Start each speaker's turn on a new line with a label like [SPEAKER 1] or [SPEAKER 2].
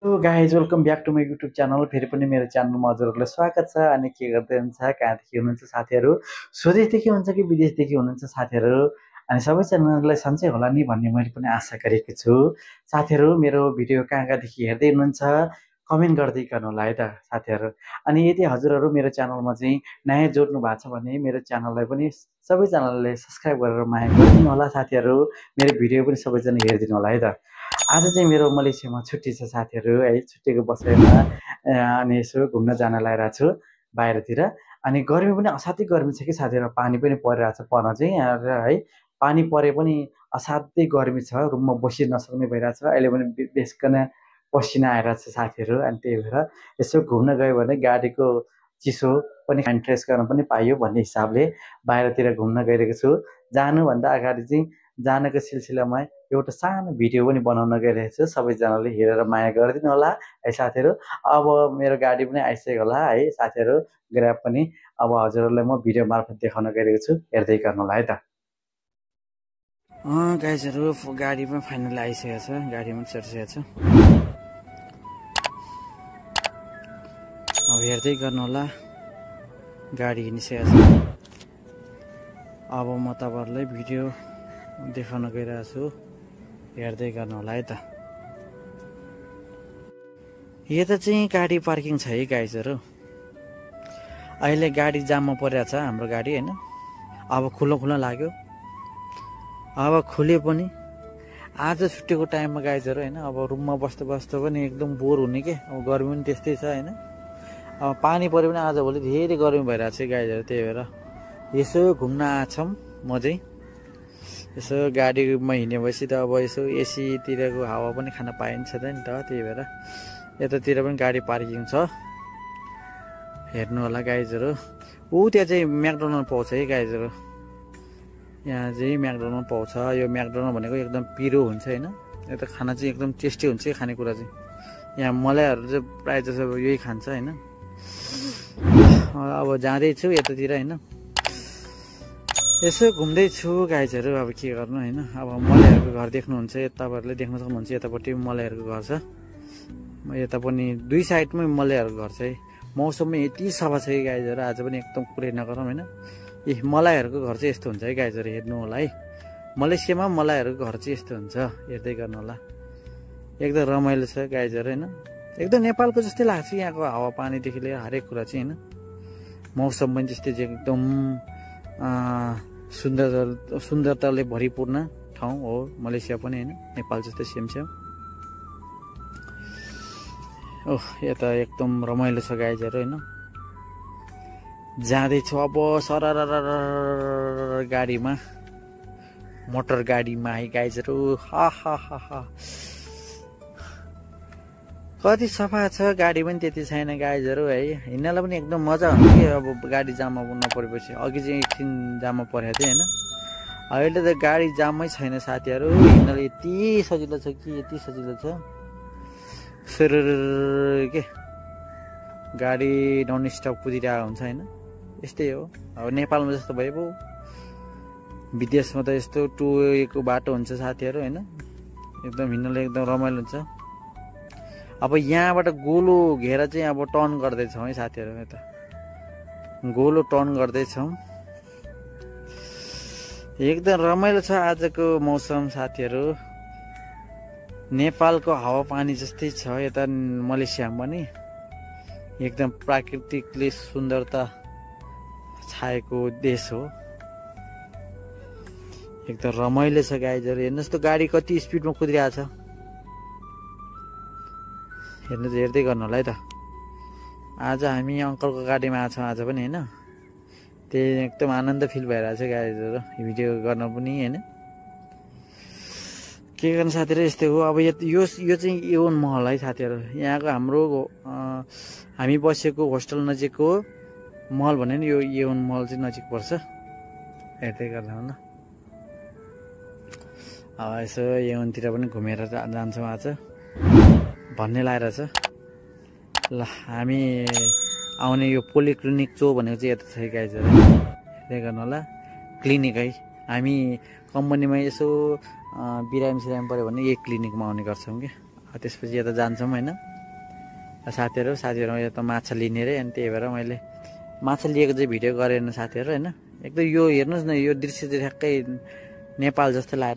[SPEAKER 1] Guys welcome back to my YouTube channel. फेरि पनि मेरो च्यानलमा हजुरहरूलाई स्वागत छ। अनि के गर्दै हुनुहुन्छ, कहाँदेखि हुनुहुन्छ साथीहरू, स्वदेशदेखि हुनुहुन्छ कि विदेशदेखि हुनुहुन्छ साथीहरू, अनि सबैजनालाई सन्चै होला नि भन्ने मैले पनि आशा गरेको छु। साथीहरू, मेरो भिडियो कहाँ कहाँदेखि हेर्दै हुनुहुन्छ कमेन्ट गर्दै गर्नु होला है त साथीहरू। अनि यदि हजुरहरू मेरो च्यानलमा चाहिँ नयाँ जोड्नु भएको छ भने मेरो च्यानललाई पनि सबैजनाले सब्सक्राइब गरेर माया गरिदिनु होला साथीहरू। मेरो भिडियो पनि सबैजना हेरिदिनु होला है त। आज चाहिँ मेरो मलेसियामा छुट्टी छ साथीहरू है। छुट्टीको बसाइमा अनि यसो घुम्न जान लागिरहेको छु बाहिरतिर। अनि गर्मी पनि असाध्यै गर्मी छ कि साथीहरू, पानी पनि परिरहेको छ पर्न चाहिँ यहाँ है। पानी परे पनि असाध्यै गर्मी छ, रुममा बसि नसक्ने भइरहेको छ अहिले पनि। बेसकन पसिना आइरहेको छ साथीहरू। अनि त्यही भएर यसो घुम्न गयो भने गाडीको चिसो पनि ट्रेस गर्न पनि पाइयो भन्ने हिसाबले बाहिरतिर घुम्न गइरहेको छु। जानुभन्दा अगाडि चाहिँ जानको सिलसिलामा एउटा सानो भिडियो पनि बनाउन गइरहेको छु। सबैजनाले हेरेर माया गरिदिनु होला है साथीहरू। अब मेरो गाडी पनि आइसक्यो होला है साथीहरू, ग्र्याब पनि। अब हजुरहरूलाई म भिडियो मार्फत देखाउन गइरहेको छु, हेर्दै गर्नु होला है त। गाइजहरू, गाडी पनि फाइनली आइसकेको छ, गाडीमा चढिसकेको छु। अब हेर्दै गर्नु होला, गाडी हिँडिसकेको छ। अब म तपाईँहरूलाई भिडियो देखाउन गइरहेको छु, हेर्दै गर्नु होला है त। यो त चाहिँ गाडी पार्किङ छ है गाइजहरू। अहिले गाडी जाममा परिरहेको छ हाम्रो गाडी होइन। अब खुल्न लाग्यो, अब खुल्यो पनि। आज छुट्टीको टाइममा गाइजहरू होइन, अब रुममा बस्दा बस्दा पनि एकदम बोर हुने के। अब गर्मी पनि त्यस्तै छ होइन। अब पानी पऱ्यो पनि आजभोलि धेरै गर्मी भइरहेको छ गाइजहरू। त्यही भएर यसो घुम्न आछौँ म चाहिँ। यसो गाडीमा हिँडेपछि त अब यसो एसीतिरको हावा पनि खान पाइन्छ त नि त। त्यही भएर यतातिर पनि गाडी पार्किङ छ, हेर्नु होला गाइजहरू। त्यहाँ चाहिँ म्याकडोनल्ड पाउँछ है गाइजहरू। यहाँ चाहिँ म्याकडोनल्ड पाउँछ। यो म्याकडोनल्ड भनेको एकदम पिरो हुन्छ होइन। यता खाना चाहिँ एकदम टेस्टी हुन्छ खानेकुरा चाहिँ। यहाँ मलाईहरू चाहिँ प्रायः जसो यही खान्छ होइन। अब जाँदैछु यतातिर होइन, यसो घुम्दैछु गाइजहरू। अब के गर्नु होइन। अब मलाईहरूको घर देख्नुहुन्छ, तपाईँहरूले देख्न सक्नुहुन्छ। यतापट्टि मलाईहरूको घर छ, यता पनि दुई साइडमै मलाईहरूको घर छ है। मौसम पनि यति सफा छ कि गाइजहरू, आज पनि एकदम कुरै नगरौँ होइन। मलाईहरूको घर चाहिँ यस्तो हुन्छ है गाइजहरू, हेर्नु होला है। मलेसियामा मलाईहरूको घर चाहिँ यस्तो हुन्छ, हेर्दै गर्नु होला। एकदम रमाइलो छ गाइजहरू होइन। एकदम नेपालको जस्तै लाग्छ यहाँको हावापानीदेखि लिएर हरेक कुरा चाहिँ होइन। मौसम पनि त्यस्तै चाहिँ एकदम सुन्दरताले भरिपूर्ण ठाउँ हो मलेसिया पनि होइन, नेपाल जस्तै सेम सेम। यता एकदम रमाइलो छ गाइजहरू होइन। जाँदैछु अब सरर गाडीमा, मोटर गाडीमा है गाइजहरू। कति सफा छ, गाडी पनि त्यति छैन गाइजहरू है। हिँड्नलाई पनि एकदम मजा हुन्छ कि। अब गाडी जाममा नपरेपछि, अघि चाहिँ एकछिन जाममा परेको थियो होइन। अहिले त गाडी जाममै छैन साथीहरू। हिँड्नलाई यति सजिलो छ कि यति सजिलो छ। के गाडी नन स्टप कुदिरहेको हुन्छ होइन। यस्तै हो अब नेपालमा जस्तो भयो पो। विदेशमा त यस्तो टुवेको बाटो हुन्छ साथीहरू होइन। एकदम हिँड्नलाई एकदम रमाइलो हुन्छ। अब यहाँबाट गोलो घेर चाहिँ अब टर्न गर्दैछौँ है साथीहरू। यता गोलो टर्न गर्दैछौँ, एकदम रमाइलो छ आजको मौसम साथीहरू। नेपालको हावापानी जस्तै छ यता मलेसियामा पनि। एकदम प्राकृतिकले सुन्दरता छाएको देश हो, एकदम रमाइलो छ गाइजहरू। हेर्नुहोस् त गाडी कति स्पिडमा कुदिरहेको छ, हेर्नु चाहिँ हेर्दै गर्नु होला है त। आज हामी अङ्कलको गाडीमा आएको छौँ आज पनि होइन। त्यही एकदम आनन्द फिल भइरहेको छ गाइजहरू, भिडियो गर्न पनि होइन। के गर्नु साथीहरू, यस्तै हो। अब यो चाहिँ एवन महल है साथीहरू। यहाँको हाम्रो हामी बसेको होस्टेल नजिकको महल भन्यो नि, यो एवन महल चाहिँ नजिक पर्छ, हेर्दै गर्दा होला। अब यसो एवनतिर पनि घुमेर जान्छौँ आज भन्ने लागेको छ। ल हामी आउने यो पोलिक्लिनिक चो भनेको चाहिँ यता छ गाइजहरू, हेर्दै गर्नु होला। क्लिनिक है, हामी कम्पनीमा यसो बिरामी सिरामी पऱ्यो भने यही क्लिनिकमा आउने गर्छौँ कि। त्यसपछि यता जान्छौँ होइन। साथीहरू यो त माछा लिने रे अनि त्यही भएर मैले माछा लिएको चाहिँ भिडियो गरेन साथीहरू होइन। एकदम यो हेर्नुहोस् न यो दृश्य चाहिँ ठ्याक्कै नेपाल जस्तो लागेर